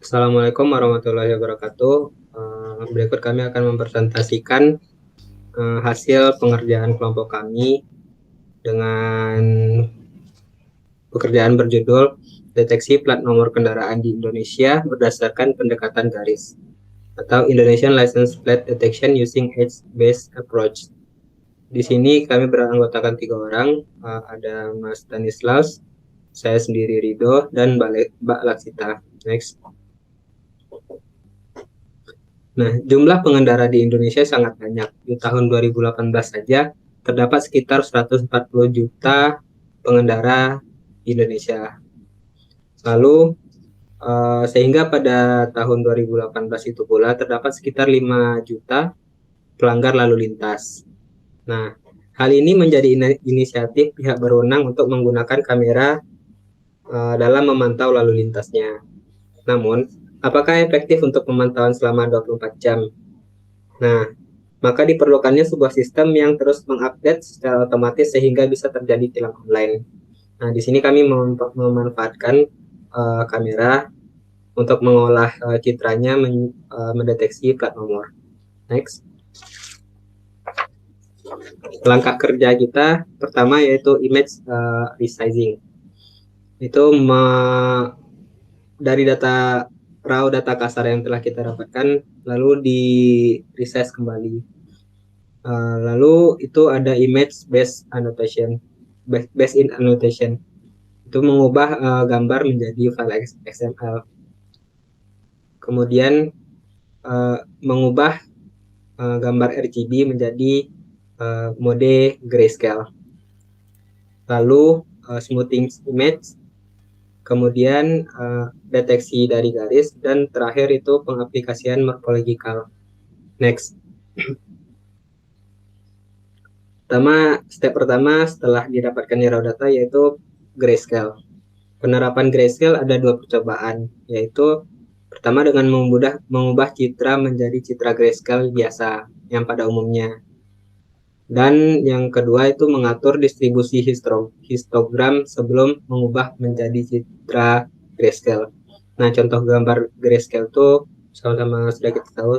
Assalamualaikum warahmatullahi wabarakatuh. Berikut kami akan mempresentasikan hasil pengerjaan kelompok kami dengan pekerjaan berjudul Deteksi Plat Nomor Kendaraan di Indonesia berdasarkan pendekatan garis atau Indonesian License Plate Detection Using Edge-Based Approach. Di sini kami beranggotakan 3 orang, ada Mas Stanislaus, saya sendiri Rido, dan Mbak Laksita. Next. Nah, jumlah pengendara di Indonesia sangat banyak. Di tahun 2018 saja terdapat sekitar 140 juta pengendara di Indonesia. Lalu sehingga pada tahun 2018 itu pula terdapat sekitar 5 juta pelanggar lalu lintas. Nah, hal ini menjadi inisiatif pihak berwenang untuk menggunakan kamera dalam memantau lalu lintasnya. Namun, apakah efektif untuk pemantauan selama 24 jam? Nah, maka diperlukannya sebuah sistem yang terus mengupdate secara otomatis sehingga bisa terjadi tilang online. Nah, di sini kami memanfaatkan kamera untuk mengolah citranya, mendeteksi plat nomor. Next. Langkah kerja kita pertama yaitu image resizing. Itu dari raw data kasar yang telah kita dapatkan lalu di resize kembali. Lalu itu ada image based annotation, based in annotation. Itu mengubah gambar menjadi file XML. Kemudian mengubah gambar RGB menjadi mode grayscale. Lalu smoothing image, kemudian deteksi dari garis, dan terakhir itu pengaplikasian morphological. Next. Step pertama setelah didapatkannya raw data yaitu grayscale. Penerapan grayscale ada 2 percobaan, yaitu pertama dengan mengubah citra menjadi citra grayscale biasa yang pada umumnya. Dan yang kedua itu mengatur distribusi histogram sebelum mengubah menjadi citra grayscale. Nah, contoh gambar grayscale itu sama-sama sudah kita tahu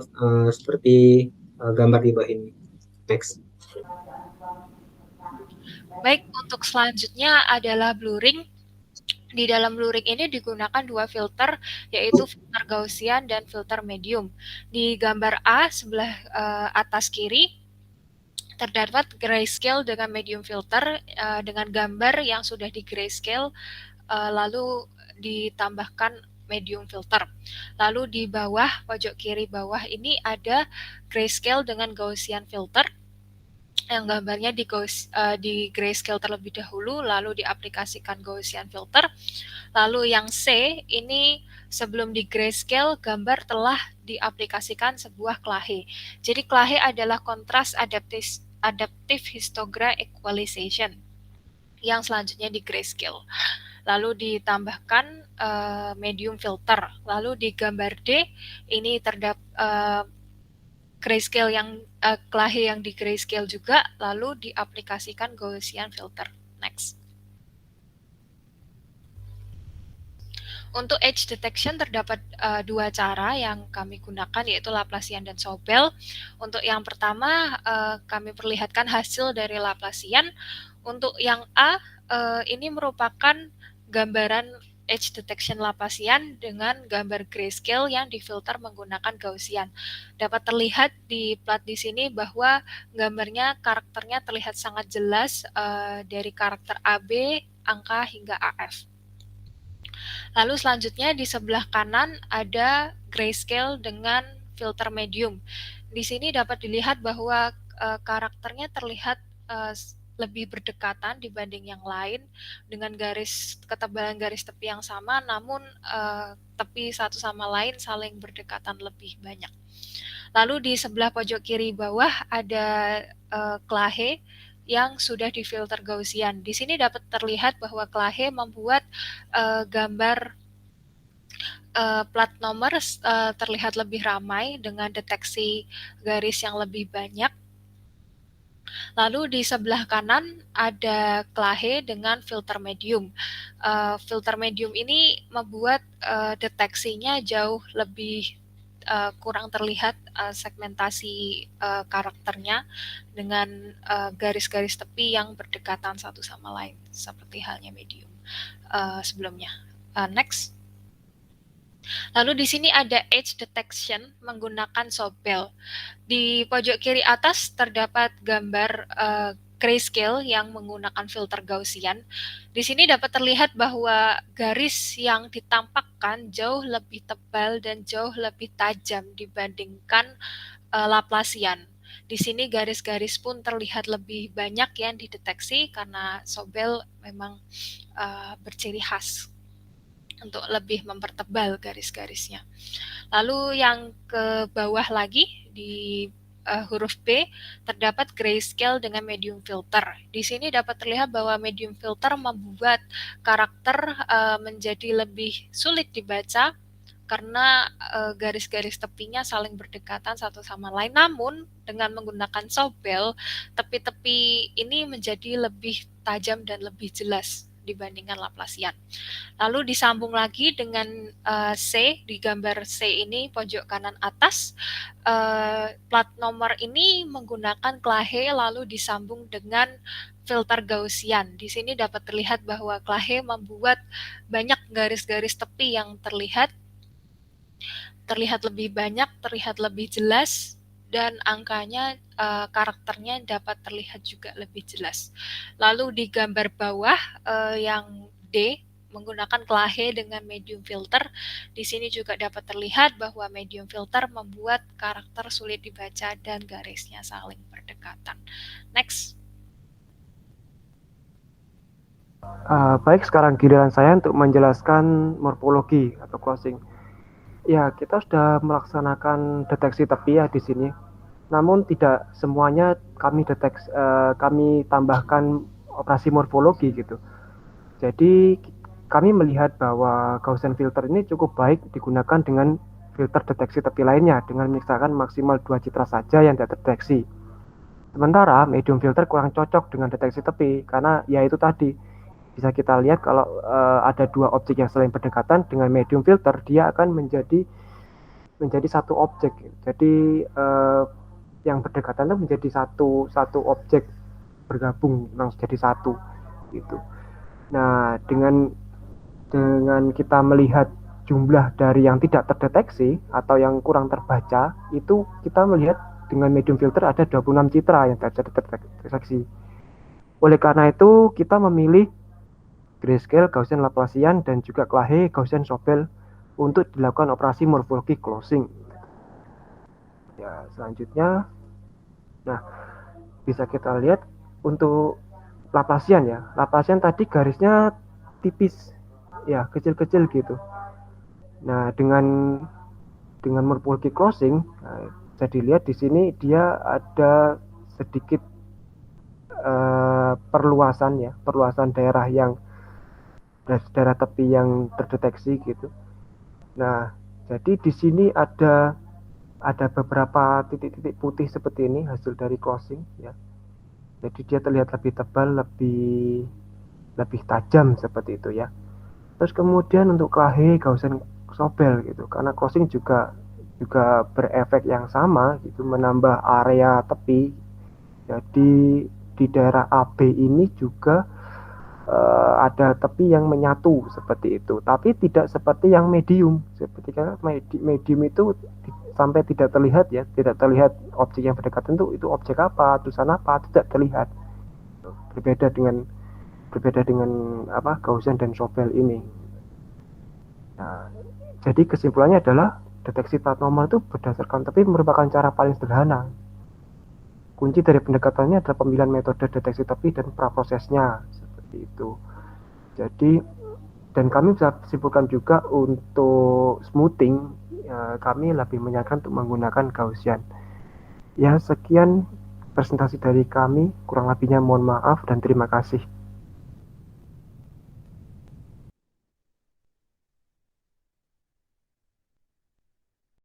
seperti gambar di bawah ini. Next. Baik, untuk selanjutnya adalah blurring. Di dalam blurring ini digunakan 2 filter, yaitu filter Gaussian dan filter medium. Di gambar A sebelah atas kiri terdapat grayscale dengan medium filter dengan gambar yang sudah di grayscale lalu ditambahkan medium filter. Lalu di bawah pojok kiri bawah ini ada grayscale dengan Gaussian filter yang gambarnya di grayscale terlebih dahulu, lalu diaplikasikan Gaussian filter. Lalu yang C ini sebelum di grayscale gambar telah diaplikasikan sebuah clahe. Jadi clahe adalah contrast adaptive histogram equalization yang selanjutnya di grayscale. Lalu ditambahkan medium filter. Lalu di gambar D ini terdapat grayscale yang clahe yang di grayscale juga, lalu diaplikasikan Gaussian filter. Next. Untuk edge detection terdapat 2 cara yang kami gunakan, yaitu Laplacian dan Sobel. Untuk yang pertama kami perlihatkan hasil dari Laplacian. Untuk yang A ini merupakan gambaran edge detection Laplacian dengan gambar grayscale yang difilter menggunakan Gaussian. Dapat terlihat di plat di sini bahwa gambarnya, karakternya terlihat sangat jelas dari karakter AB, angka hingga AF. Lalu selanjutnya di sebelah kanan ada grayscale dengan filter medium. Di sini dapat dilihat bahwa karakternya terlihat lebih berdekatan dibanding yang lain dengan ketebalan garis tepi yang sama, namun tepi satu sama lain saling berdekatan lebih banyak. Lalu di sebelah pojok kiri bawah ada clahe yang sudah difilter Gaussian. Di sini dapat terlihat bahwa clahe membuat gambar plat nomor terlihat lebih ramai dengan deteksi garis yang lebih banyak. Lalu di sebelah kanan ada clahe dengan filter medium. Filter medium ini membuat deteksinya jauh lebih kurang terlihat segmentasi karakternya dengan garis-garis tepi yang berdekatan satu sama lain, seperti halnya medium sebelumnya. Next. Lalu di sini ada edge detection menggunakan sobel. Di pojok kiri atas terdapat gambar grayscale yang menggunakan filter Gaussian. Di sini dapat terlihat bahwa garis yang ditampakkan jauh lebih tebal dan jauh lebih tajam dibandingkan Laplacian. Di sini garis-garis pun terlihat lebih banyak yang dideteksi karena Sobel memang berciri khas untuk lebih mempertebal garis-garisnya. Lalu yang ke bawah lagi di huruf B terdapat grayscale dengan medium filter. Di sini dapat terlihat bahwa medium filter membuat karakter menjadi lebih sulit dibaca karena garis-garis tepinya saling berdekatan satu sama lain. Namun dengan menggunakan sobel, tepi-tepi ini menjadi lebih tajam dan lebih jelas dibandingkan Laplacian. Lalu disambung lagi dengan C, di gambar C ini pojok kanan atas, plat nomor ini menggunakan clahe lalu disambung dengan filter Gaussian. Di sini dapat terlihat bahwa clahe membuat banyak garis-garis tepi yang terlihat lebih banyak, terlihat lebih jelas, dan angkanya karakternya dapat terlihat juga lebih jelas. Lalu di gambar bawah yang D menggunakan clahe dengan medium filter, di sini juga dapat terlihat bahwa medium filter membuat karakter sulit dibaca dan garisnya saling berdekatan. Next. Baik, sekarang giliran saya untuk menjelaskan morfologi atau closing. Ya, kita sudah melaksanakan deteksi tepi ya di sini. Namun tidak semuanya kami tambahkan operasi morfologi gitu. Jadi kami melihat bahwa Gaussian filter ini cukup baik digunakan dengan filter deteksi tepi lainnya dengan misalkan maksimal 2 citra saja yang tidak terdeteksi. Sementara medium filter kurang cocok dengan deteksi tepi karena ya itu tadi bisa kita lihat kalau ada dua objek yang saling berdekatan dengan medium filter dia akan menjadi satu objek. Jadi yang berdekatan itu menjadi satu objek bergabung langsung jadi satu gitu. Nah, dengan kita melihat jumlah dari yang tidak terdeteksi atau yang kurang terbaca, itu kita melihat dengan medium filter ada 26 citra yang tidak terdeteksi. Oleh karena itu, kita memilih grayscale, Gaussian, Laplacian, dan juga clahe, Gaussian, Sobel untuk dilakukan operasi morfologi closing. Ya, selanjutnya, nah bisa kita lihat untuk Laplacian ya. Laplacian tadi garisnya tipis, ya kecil-kecil gitu. Nah dengan morfologi closing, nah, bisa dilihat di sini dia ada sedikit perluasan daerah tepi yang terdeteksi gitu. Nah, jadi di sini ada beberapa titik-titik putih seperti ini hasil dari closing ya. Jadi dia terlihat lebih tebal, lebih tajam seperti itu ya. Terus kemudian untuk clahe, Gaussian, Sobel gitu, karena closing juga berefek yang sama gitu, menambah area tepi. Jadi di daerah AB ini juga ada tepi yang menyatu seperti itu, tapi tidak seperti yang medium. Seperti karena medium itu sampai tidak terlihat ya, tidak terlihat objek yang berdekatan itu objek apa, tulisan apa, tidak terlihat. Berbeda dengan Gaussian dan Sobel ini. Nah, jadi kesimpulannya adalah deteksi plat nomor itu berdasarkan tepi merupakan cara paling sederhana. Kunci dari pendekatannya adalah pemilihan metode deteksi tepi dan praprosesnya. Itu. Jadi dan kami bisa simpulkan juga untuk smoothing kami lebih menyarankan untuk menggunakan Gaussian. Ya, sekian presentasi dari kami, kurang lebihnya mohon maaf dan terima kasih.